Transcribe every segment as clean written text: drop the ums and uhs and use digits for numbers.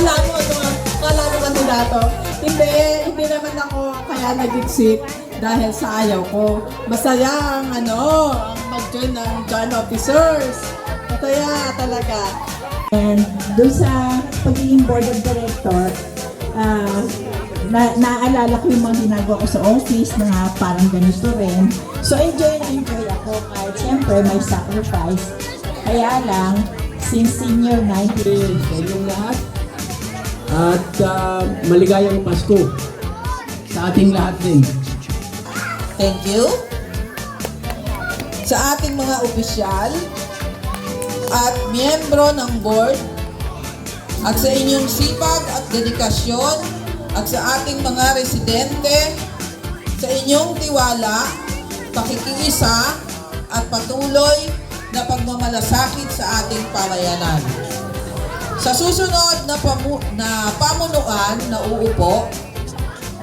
Kala mo kandidato. Hindi naman ako kaya nag-exit dahil sa ayaw ko. Masaya ang mag-join ng John Officers. Masaya talaga. And doon sa pagiging board of director, naaalala ko yung mga ginagawa ko sa office na parang ganito rin. So enjoy ako kahit siyempre may sacrifice. Kaya lang, since senior 90 sa inyong lahat at maligayang Pasko sa ating lahat din. Thank you. Sa ating mga opisyal at miyembro ng board at sa inyong sipag at dedikasyon at sa ating mga residente, sa inyong tiwala, pakikiisa at patuloy na pagmamalasakit sa ating pamayanan. Sa susunod na pamunuan na uupo,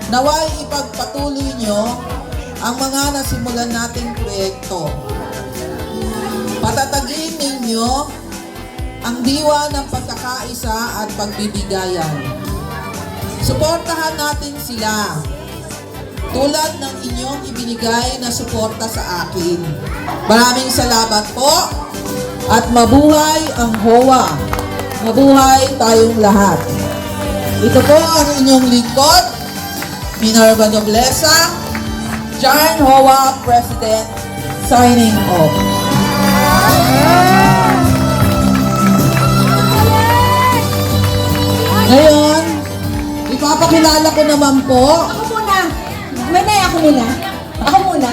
naway ipagpatuloy nyo ang mga nasimulan nating proyekto. Patatagin ninyo ang diwa ng pagkakaisa at pagbibigayan. Suportahan natin sila tulad ng inyong ibinigay na suporta sa akin. Maraming salamat po at mabuhay ang HOA. Mabuhay tayong lahat. Ito po ang inyong lingkod, Minerva Nobleza, John HOA President, signing off. Ngayon, ipapakilala ko naman po. Ako muna. May ako nila. Ako muna.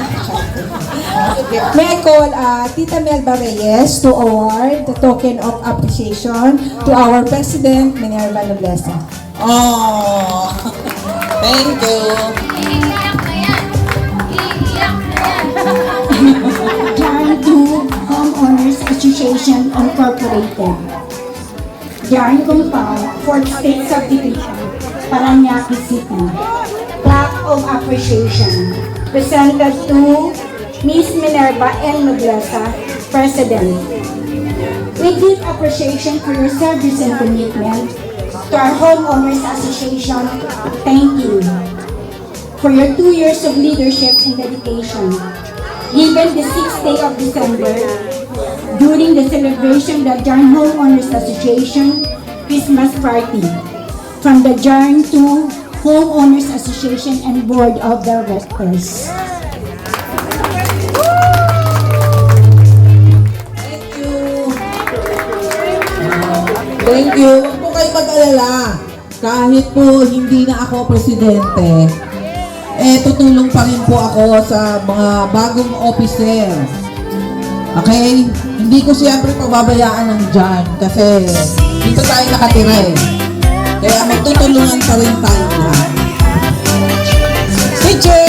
May I call Tita Melba Reyes to award the token of appreciation to our President, Minerva Nobleza. Oh, thank you. Jarn 2 Homeowners Association Incorporated. Jarn Compound, 4th State Subdivision, Parañaque City. Plaque of Appreciation presented to Miss Minerva N. Nobleza, President. With deep appreciation for your service and commitment to our Homeowners Association, thank you for your 2 years of leadership and dedication. Given the 6th day of December, during the celebration of the Jarn Homeowners Association Christmas Party from the Jarn 2 Homeowners Association and Board of Directors. Thank you. Huwag po kayo mag-alala. Kahit po hindi na ako presidente, tutulong pa rin po ako sa mga bagong officer. Okay? Hindi ko siyempre pababayaan ng dyan kasi dito tayo nakatira eh. Kaya magtutulungan pa rin tayo lahat. Teacher!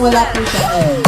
wala po siya ngayon.